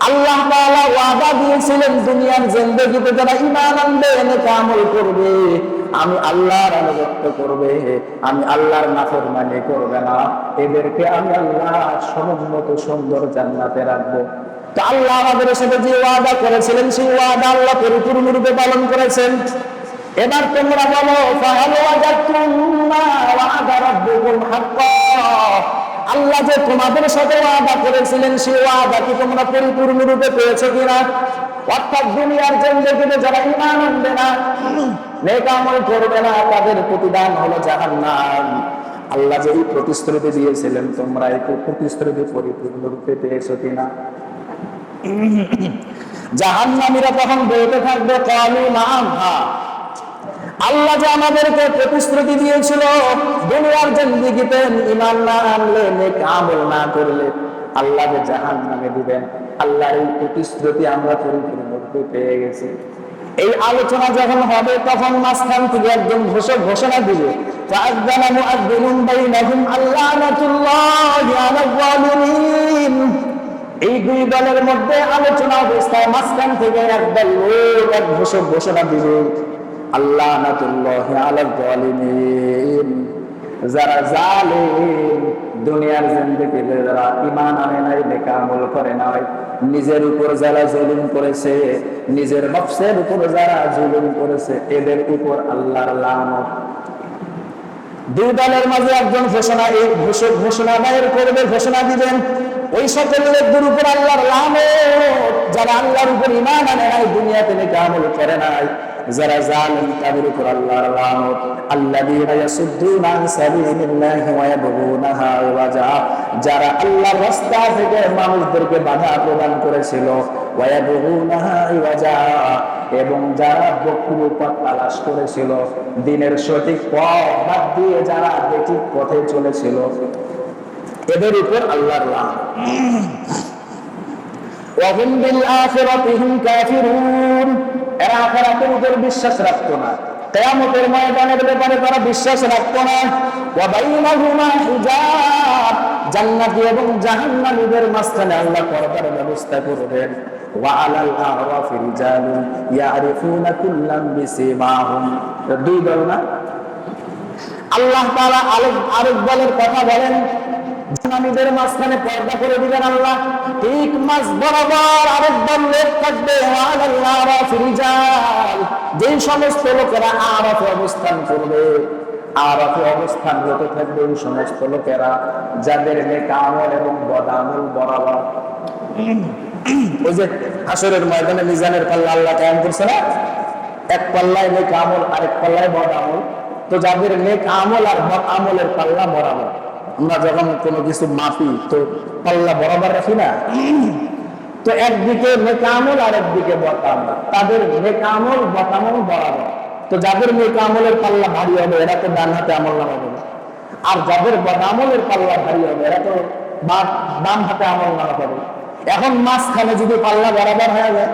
আল্লাহ তাআলা ওয়াদা দিয়েছিলেন দুনিয়ার জিন্দেগিতে যারা ঈমান আনবে, নেক আমল করবে, আমি আল্লাহর আনুগত্য করবে, আমি আল্লাহর নাফরমানি করবে না, এদেরকে আমি আল্লাহ সমুন্নত সুন্দর জান্নাতে রাখবো। তো আল্লাহ আমাদের সাথে যে ওয়াদা করেছিলেন সেই ওয়াদা আল্লাহ পরিপূর্ণরূপে পালন করেছেন। এবার তোমরা বলো ফাহাল ওয়াজাদতুম মা ওয়া'আদা রাব্বুকুম হাক্কা। আল্লাহ যে তোমাদের সাথে ওয়াদা করেছিলেন সেই ওয়াদা কি তোমরা পরিপূর্ণরূপে পেয়েছো কিনা? অর্থাৎ দুনিয়ার জিন্দেগিতে যারা ঈমান আনবে না, নেক আমল করবে না, তাদের প্রতিদান হলো জাহান্নাম। আল্লাহ যে এই প্রতিশ্রুতি দিয়েছিলেন তোমরা এই প্রতিশ্রুতি পরিপূর্ণরূপে পেয়েছো কিনা? জাহান্নামীরা তখন বলতে থাকবে ক্বালু না'আম, হ্যাঁ, আল্লাহ যে আমাদেরকে প্রতিশ্রুতি দিয়েছিল দুনিয়ার জিন্দেগিতে ঈমান না আনলে, নেক আমল না করলে আল্লাহ যে জাহান্নামে দিবেন, আল্লাহর এই প্রতিশ্রুতি আমরা পরিপূর্ণরূপে পেয়ে গেছি। এই আলোচনা যখন হবে তখন মাঝখান থেকে একজন ঘোষণা দিবে ফাআযানা মুআযযিনুন বাইনাহুম আল্লানাতুল্লাহি আলাল যালিমিন। এই দুই দলের মধ্যে আলোচনা অবস্থায় মাঝখান থেকে একদল লোক এক ঘোষণা দিবে আল্লানাতুল্লাহি আলাল যালিমিন। যারা জালিম, দুনিয়ার জিন্দেগিতে যারা ঈমান আনে নাই, নেক আমল করে নাই, নিজের উপর যারা জুলুম করেছে, নিজের নফসের উপর যারা জুলুম করেছে, এদের উপর আল্লাহর লানত। দুই দলের মাঝে একজন ঘোষণা বাইর করবে, ঘোষণা দিবেন ওই সকল লোকদের উপর আল্লাহর লানত যারা আল্লাহর উপর ঈমান আনে নাই, দুনিয়াতে নেক আমল করে নাই, যারা জালিম তাদের উপর আল্লাহর লানত। আল্লাযীনা ইয়াসুদ্দুনা আন সাবিলিল্লাহি ওয়া ইয়াবগুনাহা ইওয়াজা, যারা আল্লাহর রাস্তা থেকে মানুষদেরকে বাধা প্রদান করেছিল, ওয়া ইয়াবগুনাহা ইওয়াজা, এবং যারা বক্র পথ তালাশ করেছিল, দ্বীনের সঠিক পথ বাদ দিয়ে যারা বেঠিক পথে চলেছিল, এদের উপর আল্লাহর লানত। ওয়া হুম বিল আখিরাতি হুম কাফিরুন, এরা আখিরাতের উপর বিশ্বাস রাখতো না, কিয়ামতের ময়দানের ব্যাপারে তারা বিশ্বাস রাখতো না। ওয়া বাইনাহুমা হিজাব, জান্নাতি এবং জাহান্নামীদের মাঝখানে আল্লাহ পর্দার ব্যবস্থা করবেন। ওয়া আলাল আরাফি রিজালুন ইয়ারিফুনা কুল্লাম বিসিমাহুম। দুই দল না, আল্লাহ তাআলা আরেক দলের কথা বলেন, জাহান্নামীদের মাঝখানে পর্দা করে দিবেন আল্লাহ, ঠিক মাঝ বরাবর আরেক দল লোক থাকবে ওয়া আলাল আরাফি রিজাল, যেই সমস্ত লোকেরা আরাফে অবস্থান করবে, আরাফে অবস্থানরত থাকবে ওই সমস্ত লোকেরা যাদের নেক আমল এবং বদ আমল বরাবর। ওই যে হাসরের ময়দানে মিজানের পাল্লা আল্লাহ কায়েম করছে না, এক পাল্লায় নেক আমল আরেক পাল্লায় বদ আমল, তো যাদের নেক আমল আর বদ আমলের পাল্লা বরাবর। আমরা যখন কোনো কিছু মাপি তো পাল্লা বরাবর রাখি না, তো একদিকে নেক আমল আর একদিকে বদ আমল, তাদের নেক আমল বদ আমল বরাবর। তো যাদের নেক আমলের পাল্লা ভারী হবে এরা তো ডান হাতে আমল নামা পাবে, আর যাদের বদ আমলের পাল্লা ভারী হবে এরা তো বাম হাতে আমল নামা পাবে। এখন মাঝখানে যদি পাল্লা বরাবর হয়ে যায়,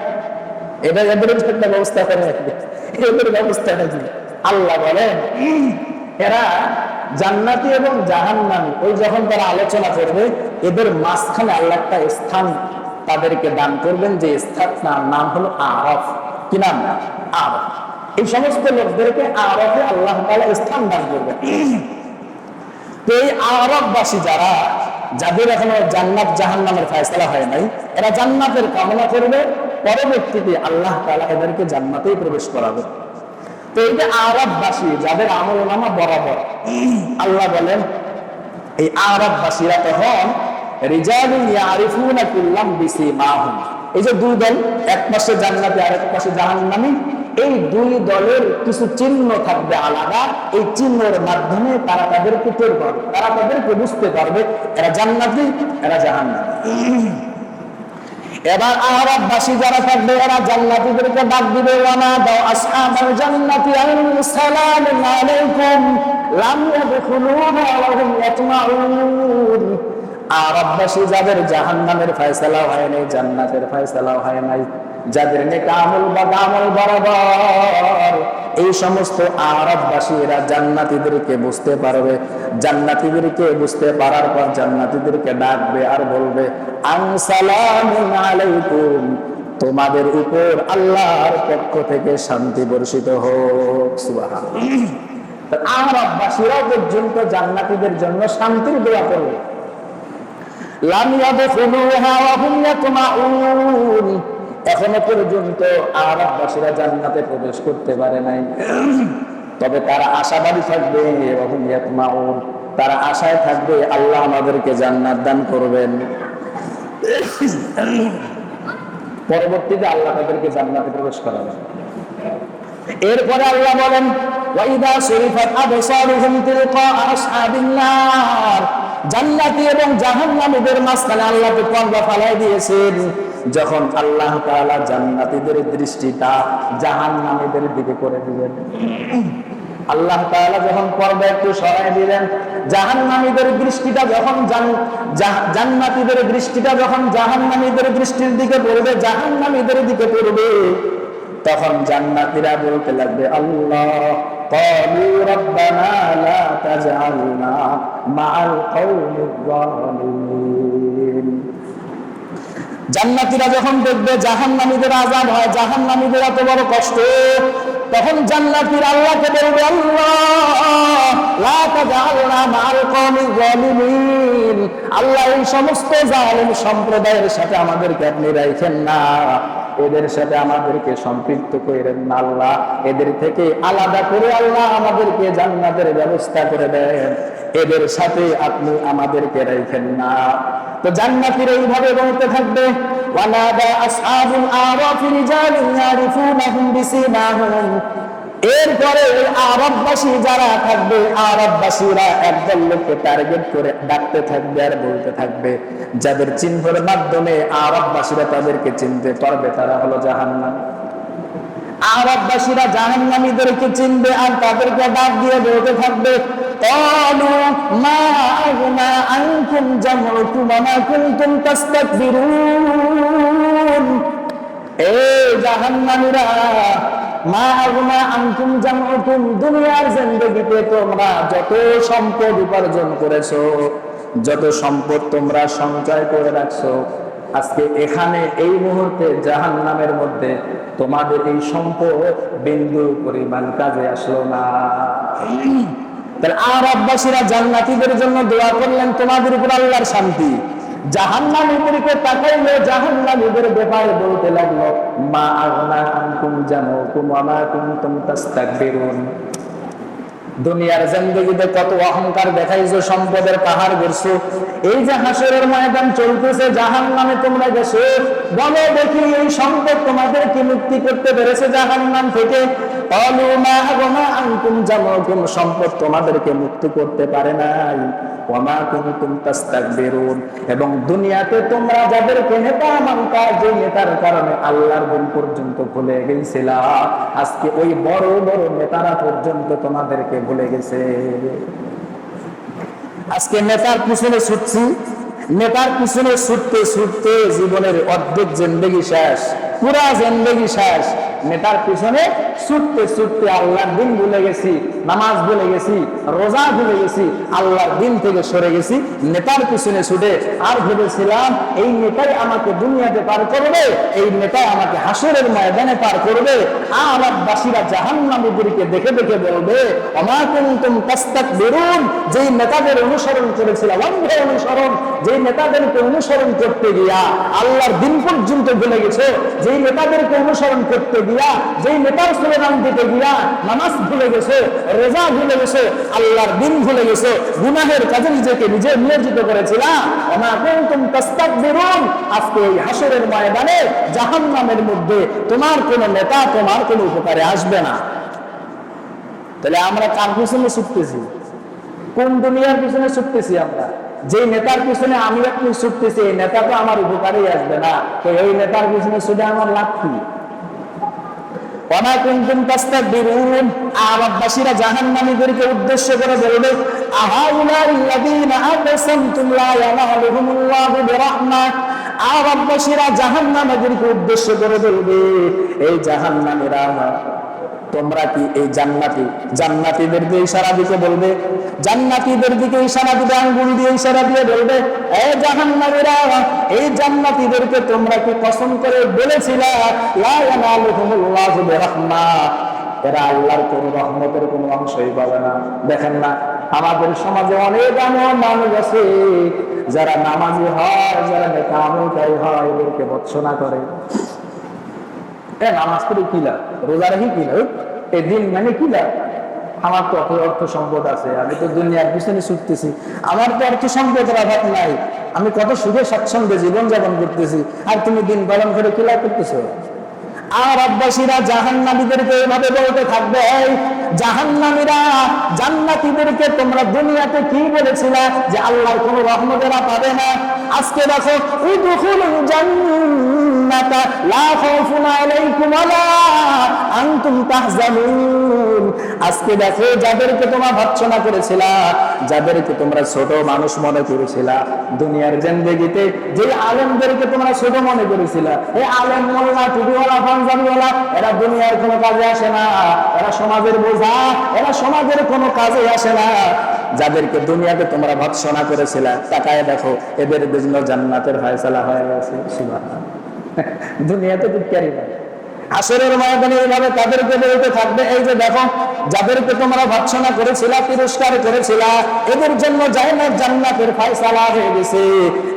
এটা এদের একটা ব্যবস্থা করে রাখবে। এদের ব্যবস্থাটা কি? আল্লাহ বলেন এরা জান্নাতি এবং জাহান্নামী ওই যখন তারা আলোচনা করবে, এদের মাঝখানে আল্লাহ একটা স্থান তাদেরকে দান করবেন, যে স্থান নাম হলো আরফ। কি নাম? আরফ। এই সমস্ত লোকদেরকে আরফে আল্লাহ তাআলা স্থান দান করবেন। তো এই আরববাসী যারা, যাদের এখনো জান্নাত জাহান্নামের ফয়সালা হয় নাই, এরা জান্নাতের কামনা করবে, পরবর্তীতে আল্লাহ তাআলা এদেরকে জান্নাতেই প্রবেশ করাবে। তো এই যে আরববাসী যাদের আমলনামা বরাবর, আল্লাহ বলেন এই আরববাসীরা তখন রিজালুন ইয়ারিফুনা কুল্লাম বিসিমাহুম, এই যে দুই দল, এক পাশে জান্নাতি আর এক পাশে জাহান্নামী, এই দুই দলের কিছু চিহ্ন থাকবে আলাদা। এই চিহ্নের মাধ্যমে তারা তাদেরকে টের পাবে, তারা তাদেরকে বুঝতে পারবে এরা জান্নাতি এরা জাহান্নামী। এবার আরববাসী যারা থাকবে এরা জান্নাতীদেরকে ডাক দিবে, ওয়ানা দাও আসহাবাল জান্নাতি আসসালামু আলাইকুম লাম ইয়াদখুলুহা ওয়া হুম ইয়াতমাউন। আরববাসী যাদের জাহান্নামের ফয়সালা হয় নাই, জান্নাতের ফয়সালা হয় নাই, যাদের নেক আমল বা আমল বরাবর, এই সমস্ত আরববাসী এরা জান্নাতীদেরকে বুঝতে পারবে। জান্নাতীদেরকে বুঝতে পারার পর জান্নাতীদেরকে ডাকবে আর বলবে আসসালামু আলাইকুম, তোমাদের উপর আল্লাহর পক্ষ থেকে শান্তি বর্ষিত হোক। সুবহানাল্লাহ। আরববাসীরা পর্যন্ত জান্নাতীদের জন্য শান্তির দোয়া করবে। লাম ইয়াদখুলুহা ওয়া হুম ইয়াতমাউন, এখনো পর্যন্ত আরববাসীরা জান্নাতে প্রবেশ করতে পারে নাই, তবে তারা আশাবাদী থাকবে, ওয়া হুম ইয়াতমাউন, তারা আশায় থাকবে আল্লাহ আমাদেরকে জান্নাত দান করবেন। পরবর্তীতে আল্লাহ তাদেরকে জান্নাতে প্রবেশ করাবেন। এরপরে আল্লাহ বলেন ওয়াইদা সুরিফাত আবসারুহুম তিলকা আসহাবিন নার, জান্নাতি এবং জাহান্নামীদের মাঝখানে আল্লাহ পর্দা ফালাই দিয়েছেন। যখন আল্লাহ তাআলা জান্নাতীদের দৃষ্টিটা জাহান্নামীদের দিকে করে দিবেন, আল্লাহ তাআলা যখন পর্দা একটু সরাই দিলেন, জাহান্নামীদের দৃষ্টিটা যখন জান্নাতীদের দৃষ্টিটা যখন জাহান্নামীদের দৃষ্টির দিকে পড়বে, জাহান্নামীদের দিকে পড়বে, তখন জান্নাতীরা বলতে লাগবে আল্লাহ ক্বালু রাব্বানা লা তাজআলনা মাআল কওমিজ যালিমিন। জান্নাতীরা যখন দেখবে জাহান্নামীদের আযাব হয়, জাহান্নামীদের এত বড় কষ্ট, তখন জান্নাতীরা আল্লাহকে বলবে আল্লাহ লা তাজআলনা মাআল কওমিজ যালিমিন, আল্লাহ এই সমস্ত জালিম সম্প্রদায়ের সাথে আমাদেরকে আপনি রাখেন না, এদের সাথে আমাদেরকে সম্পৃক্ত করেন না আল্লাহ, এদের থেকে আলাদা করে আল্লাহ আমাদেরকে জান্নাতের ব্যবস্থা করে দেন, এদের সাথে আপনি আমাদেরকে রাখেন না। তো জান্নাতীরা এইভাবে বলতে থাকবে ওয়ানাদা আসহাবুল আরাফি রিজালুন ইয়ারিফুনাহুম বিসিমাহুম। এরপরে আরববাসী যারা থাকবে, আরববাসীরা একদল লোককে টার্গেট করে ডাকতে থাকবে আর বলতে থাকবে, যাদের চিহ্নের মাধ্যমে আরববাসীরা তাদেরকে চিনতে পারবে তারা হলো জাহান্নাম। আরববাসীরা জাহান্নামীদেরকে চিনবে আর তাদেরকে ডাক দিয়ে বলতে থাকবে ক্বালু মা আগনা আনকুম জামউকুম ওয়া মা কুনতুম তাস্তাকবিরুন। এই জাহান্নামীরা, মা আগনা আনকুম জামউকুম, দুনিয়ার জিন্দেগিতে তোমরা যত সম্পদ উপার্জন করেছো, যত সম্পদ তোমরা সঞ্চয় করে রাখছো, আজকে এখানে এই মুহূর্তে জাহান্নামের মধ্যে তোমাদের এই সম্পদ বিন্দু পরিমাণ কাজে আসলো না। তাহলে আরববাসীরা জান্নাতীদের জন্য দোয়া করলেন তোমাদের উপর আল্লাহর শান্তি, জাহান্নামীদেরকে তাকাইলো, জাহান্নামীদের ব্যাপারে বলতে লাগলো মা আগনা আনকুম জামউকুম ওয়া মা কুনতুম তাস্তাকবিরুন। দুনিয়ার জিন্দেগিতে কত অহংকার দেখাইছো, সম্পদের পাহাড় গড়ছো, এই যে হাসরের ময়দান চলতেছে, জাহান্নামে তোমরা গেছো, বলো দেখি এই সম্পদ তোমাদেরকে মুক্তি করতে পেরেছে জাহান্নাম থেকে? ক্বালু মা আগনা আনকুম জামউকুম, সম্পদ তোমাদেরকে মুক্তি করতে পারে নাই। ওয়া মা কুনতুম তাস্তাকবিরুন, এবং দুনিয়াতে তোমরা যাদেরকে নেতা মানতা, যে নেতার কারণে আল্লাহর দিন পর্যন্ত ভুলে গেছিলা, আজকে ওই বড় বড় নেতারা পর্যন্ত তোমাদেরকে ভুলে গেছে। আজকে নেতার পিছনে ছুটছি, নেতার পিছনে ছুটতে ছুটতে জীবনের অর্ধেক জিন্দেগি শেষ, পুরা জিন্দেগি শেষ। নেতার পিছনে ছুটতে ছুটতে আল্লাহর দিন ভুলে গেছি, নামাজ ভুলে গেছি, রোজা ভুলে গেছি, আল্লাহর দিন থেকে সরে গেছি নেতার পিছনে ছুটে। আর ভেবেছিলাম এই নেতাই আমাকে দুনিয়াতে পার করবে, এই নেতাই আমাকে হাসরের ময়দানে পার করবে। আর আরববাসীরা জাহান্নামীদেরকে দেখে দেখে বলবে, ওমা কুনতুম তাস্তাকবিরুন, যেই নেতাদের অনুসরণ করেছিল, অন্ধ অনুসরণ, যেই নেতাদেরকে অনুসরণ করতে গিয়া আল্লাহর দিন পর্যন্ত ভুলে গেছে, যেই নেতাদেরকে অনুসরণ করতে গিয়া, যেই নেতার স্লোগান দিতে গিয়া নামাজ ভুলে গেছে, রোজা ভুলে গেছে, আল্লাহর দিন ভুলে গেছে, গুনাহের কাজে নিজেকে নিজে নিয়োজিত করেছিল। ওমা কুনতুম তাস্তাকবিরুন, আজকে এই হাসরের ময়দানে জাহান্নামের মধ্যে তোমার কোন নেতা তোমার কোন উপকারে আসবে না। তাহলে আমরা কার পিছনে ছুটতেছি? কোন দুনিয়ার পিছনে ছুটতেছি আমরা? যে নেতার পিছনে আমি আপনি ছুটতেছি, এই নেতা তো আমার উপকারেই আসবে না, তো এই নেতার পিছনে ছুটে আমার লাভ কি? ওমা কুনতুম তাস্তাকবিরুন, আরববাসীরা জাহান্নামীদেরকে উদ্দেশ্য করে বলবে, আহাউলাল্লাযীনা আকসামতুম লা ইয়ানালুহুমুল্লাহু বিরাহমাহ। আরববাসীরা জাহান্নামীদেরকে উদ্দেশ্য করে বলবে, এই জাহান্নামীরা, তোমরা কি এই জান্নাতীদের দিকে ইশারা দিতে বলবে, জান্নাতীদের দিকে ইশারা দিবে, আঙ্গুল দিয়ে ইশারা দিয়ে বলবে, এই জাহান্নামীরা, এই জান্নাতীদেরকে তোমরা কি কসম করে বলেছিলা লা ইয়ানালুহুমুল্লাহু বিরাহমাহ, এরা আল্লাহর কোন রহমতের কোন অংশই পাবে না? দেখেন না, আমাদের সমাজে অনেক এমন মানুষ আছে যারা নামাজি হয়, যারা নেতা আমলকারী হয়, এদেরকে ভৎসনা করে। নামাজ পড়ে কি লাভ, রোজা রেখে কি লাভ, এই দিন মানে কি লাভ? আমার তো অর্থ সম্পদ আছে, আমি তো দুনিয়ার পিছনে ছুটতেছি, আমার তো অর্থ সম্পদের অভাব নাই, আমি কত সুখে স্বাচ্ছন্দ্যে জীবন যাপন করতেছি, আর তুমি দিন পালন করে কি লাভ করতেছো? আর আরববাসীরা জাহান্নামীদেরকে এভাবে বলতে থাকবে, এই জাহান্নামীরা, জান্নাতীদেরকে তোমরা দুনিয়াতে কি বলেছিলা যে আল্লাহর কোন রহমতেরা পাবে না? আজকে দেখো, উদখুলুল জান্নাতা লা খাউফুন আলাইকুম ওয়ালা আনতুম তাহজানুন। আজকে দেখো, যাদেরকে তোমরা ভৎসনা করেছিলা, যাদেরকে তোমরা ছোট মানুষ মনে করেছিলা দুনিয়ার জিন্দেগিতে, যে আলেমদেরকে তোমরা ছোট মনে করেছিলা, এই আলেম মোল্লা টুপিওয়ালা পাঞ্জাবিওয়ালা, এরা দুনিয়ার কোনো কাজে আসে না, এরা সমাজের বোঝা, এরা সমাজের কোনো কাজে আসে না। যাদেরকে দুনিয়াতে তোমরা ভৎসনা করেছিলা, তাকায় দেখো এদের জন্য জান্নাতের ফয়সালা হয়ে গেছে। সুবহানাল্লাহ, দুনিয়াতে তো ক্যারি না, হাসরের ময়দানে এইভাবে তাদেরকে বলতে থাকবে, এই যে দেখো, যাদেরকে তোমরা ভৎসনা করেছিলা, তিরস্কার করেছিলা, এদের জন্য জান্নাতের ফয়সালা হয়ে গেছে।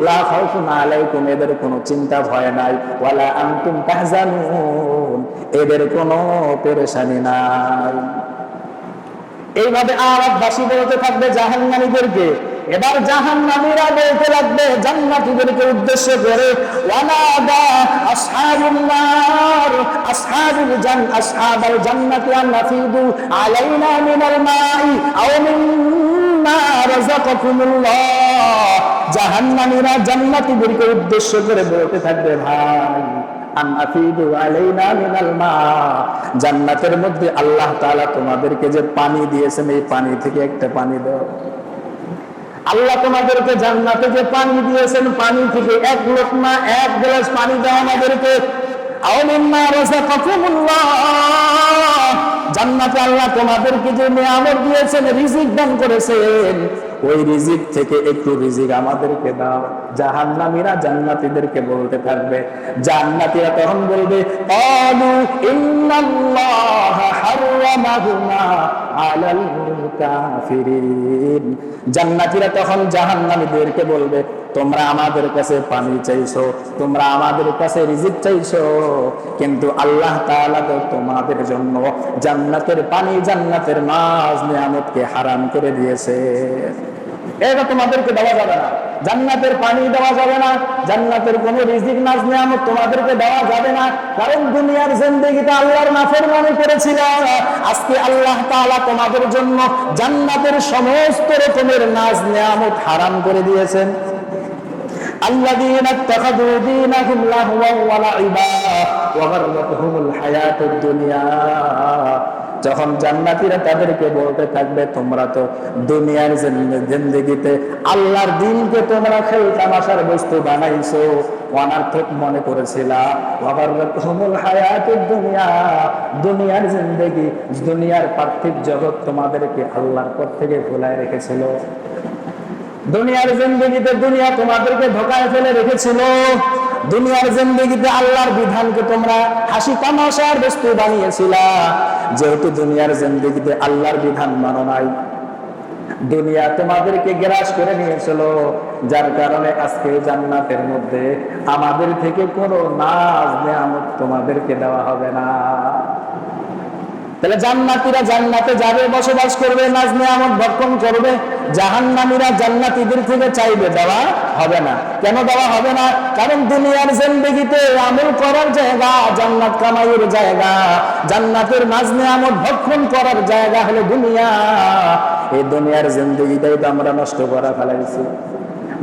লা খাউফুন আলাইকুম, এদের কোনো চিন্তা ভয় নাই, ওয়ালা আনতুম তাহজানুন, এদের কোনো পেরেশানি নাই। এইভাবে আরববাসী বলতে থাকবে জাহান্নামীদেরকে। এবার জাহান্নামীরা বলতে লাগবে জান্নাতীদেরকে উদ্দেশ্য করে, ওয়ানাদা আসহাবুন নার আসহাবাল জান্নাতি আন নাফিদু আলাইনা মিনাল মাই আও মিম্মা রাযাকাকুমুল্লাহ। জাহান্নামীরা জান্নাতীদেরকে উদ্দেশ্য করে বলতে থাকবে, ভাই, আনাফিদু আলাইনা মিনাল মা, জান্নাতের মধ্যে আল্লাহ তাআলা তোমাদেরকে যে পানি দিয়েছেন, এই পানি থেকে একটা পানি দাও। আল্লাহ তোমাদেরকে জান্নাতে যে পানি দিয়েছেন, পানি থেকে এক লোকমা, এক গ্লাস পানি দাও আমাদেরকে। আও মিম্মা রাযাকাকুমুল্লাহ, জান্নাতে আল্লাহ তোমাদেরকে যে নিয়ামত দিয়েছেন, রিজিক দান করেছেন, ওই রিজিক থেকে একটু রিজিক আমাদেরকে দাও। জাহান্নামীরা জান্নাতীদেরকে বলতে থাকবে, জান্নাতীরা তখন বলবে, ক্বালু ইন্নাল্লাহা হাররামাহুমা আলাল কাফিরিন। জান্নাতীরা তখন জাহান্নামীদেরকে বলবে, তোমরা আমাদের কাছে পানি চাইছো, তোমরা আমাদের কাছে রিজিক চাইছো, কিন্তু আল্লাহ তাআলা তো তোমাদের জন্য জান্নাতের পানি, জান্নাতের মাছ, নিয়ামতকে হারাম করে দিয়েছে। এটা তোমাদেরকে দেওয়া যাবে না, জান্নাতের পানি দেওয়া যাবে না, জান্নাতের কোন রিজিক, নাজ, নিয়ামত তোমাদেরকে দেওয়া যাবে না, কারণ দুনিয়ার জিন্দেগিতে আল্লাহর নাফরমানি করেছিল। আজকে আল্লাহ তাআলা তোমাদের জন্য জান্নাতের সমস্ত রকমের নাজ, নিয়ামত হারাম করে দিয়েছেন। الذين اتخذوا دينهم لهوا ولعبا وغرتهم الحياة الدنيا। যখন জান্নাতীরা তাদেরকে বলতে থাকবে, তোমরা তো দুনিয়ার জিন্দেগিতে আল্লাহর দ্বীনকে তোমরা খেল তামাশার বস্তু বানাইছো, অনার্থক মনে করেছিলা। ওয়াগাররাতহুমুল হায়াতুদ দুনিয়া, দুনিয়ার জিন্দেগি, দুনিয়ার পার্থিব জগৎ তোমাদেরকে আল্লাহর পথ থেকে ভুলায় রেখেছিল। দুনিয়ার জিন্দেগিতে দুনিয়া তোমাদেরকে ধোঁকায় ফেলে রেখেছিল। দুনিয়ার জিন্দেগিতে আল্লাহর বিধানকে তোমরা হাসি তামাশার বস্তু বানিয়েছিলা। যেহেতু দুনিয়ার জিন্দেগিতে আল্লাহর বিধান মানো নাই, দুনিয়া তোমাদেরকে গ্রাস করে নিয়েছিল, যার কারণে আজকে জান্নাতের মধ্যে আমাদের থেকে কোনো নাজ নিয়ামত তোমাদেরকে দেওয়া হবে না। তাহলে জান্নাতীরা জান্নাতে যাবে, বসবাস করবে, নাজ নিয়ামত ভক্ষণ করবে। জাহান্নামীরা জান্নাতীদের থেকে চাইবে, দেওয়া হবে না। কেন দেওয়া হবে না? কারণ দুনিয়ার জিন্দেগিতে আমল করার জায়গা, জান্নাত কামাইয়ের জায়গা, জান্নাতের নাজ নিয়ামত ভক্ষণ করার জায়গা হলো দুনিয়া। এই দুনিয়ার জিন্দেগিটাই তো আমরা নষ্ট করা ফেলাইছি।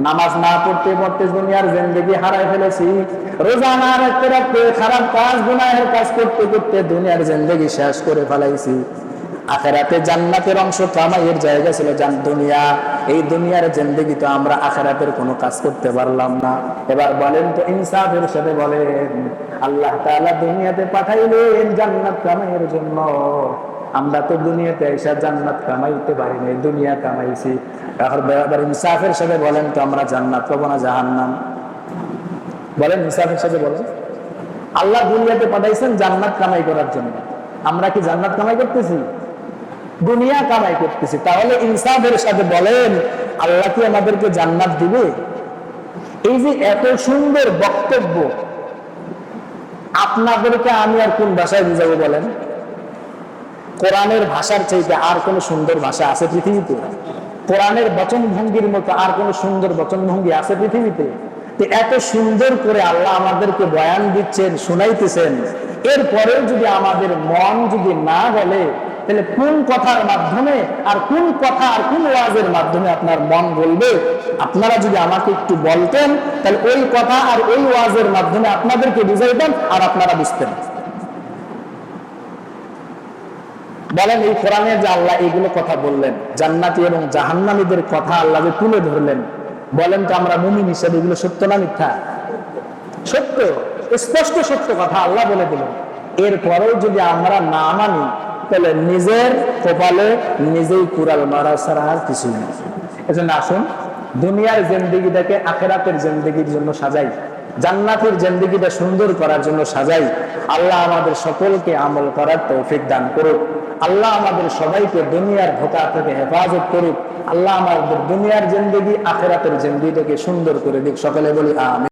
নামাজ না পড়তে পড়তে দুনিয়ার জিন্দেগি হারাই ফেলেছি। রোজা না রাখতে রাখতে, খারাপ কাজ, গুনাহের কাজ করতে করতে দুনিয়ার জিন্দেগি শেষ করে ফেলাইছি। আখিরাতে জান্নাতের অংশ কামাইয়ের জায়গা ছিল দুনিয়া। এই দুনিয়ার জিন্দেগি তো আমরা আখিরাতের কোনো কাজ করতে পারলাম না। এবার বলেন তো ইনসাফের সাথে বলেন, আল্লাহ তাআলা দুনিয়াতে পাঠাইলেন জান্নাত কামাইয়ের জন্য। আমরা তো দুনিয়াতে এসে জান্নাত কামাইতে পারিনি, দুনিয়া কামাইছি। এবার ইনসাফের সাথে বলেন তো আমরা জান্নাত পাবো না জাহান্নাম? বলেন ইনসাফের সাথে বলেন। আল্লাহ দুনিয়াতে পাঠাইছেন জান্নাত কামাই করার জন্য, আমরা কি জান্নাত কামাই করতেছি? দুনিয়া কামাই করতেছি। তাহলে ইনসাফের সাথে বলেন, আল্লাহ কি আমাদেরকে জান্নাত দিবে? এই যে এত সুন্দর বক্তব্য, আপনাদেরকে আমি আর কোন ভাষায় বুঝাবো বলেন? কোরআনের ভাষার চাইতে আর কোন সুন্দর ভাষা আছে পৃথিবীতে? কোরআনের বচন ভঙ্গির মতো আর কোন সুন্দর বচন ভঙ্গি আছে পৃথিবীতে? এত সুন্দর করে আল্লাহ আমাদেরকে বয়ান দিচ্ছেন, শুনাইতেছেন, এরপরেও যদি আমাদের মন যদি না বলে, তাহলে কোন কথার মাধ্যমে আর কোন কথা আর কোন ওয়াজের মাধ্যমে আপনার মন বলবে? আপনারা যদি আমাকে একটু বলতেন, তাহলে ওই কথা আর ওই ওয়াজের মাধ্যমে আপনাদেরকে বুঝাইতাম আর আপনারা বুঝতেন। বলেন, এই কোরআনে যে আল্লাহ এইগুলো কথা বললেন, জান্নাতি এবং জাহান্নামীদের কথা আল্লাহ যে তুলে ধরলেন, বলেন তো আমরা মুমিন হিসেবে এগুলো সত্য না মিথ্যা? সত্য, স্পষ্ট সত্য কথা আল্লাহ বলে দিলেন। এরপরেও যদি আমরা না মানি, তাহলে নিজের কপালে নিজেই কুড়াল মারা ছাড়া আর কিছুই না। এজন্য আসুন দুনিয়ার জিন্দেগিটাকে আখিরাতের জিন্দেগির জন্য সাজাই, জান্নাতের জিন্দেগিটা সুন্দর করার জন্য সাজাই। আল্লাহ আমাদের সকলকে আমল করার তৌফিক দান করুক। আল্লাহ আমাদের সবাইকে দুনিয়ার ধোঁকা থেকে হেফাজত করুক। আল্লাহ আমাদের দুনিয়ার জিন্দেগি আখিরাতের জিন্দেগিটাকে সুন্দর করে দিক। সকলে বলি আমিন।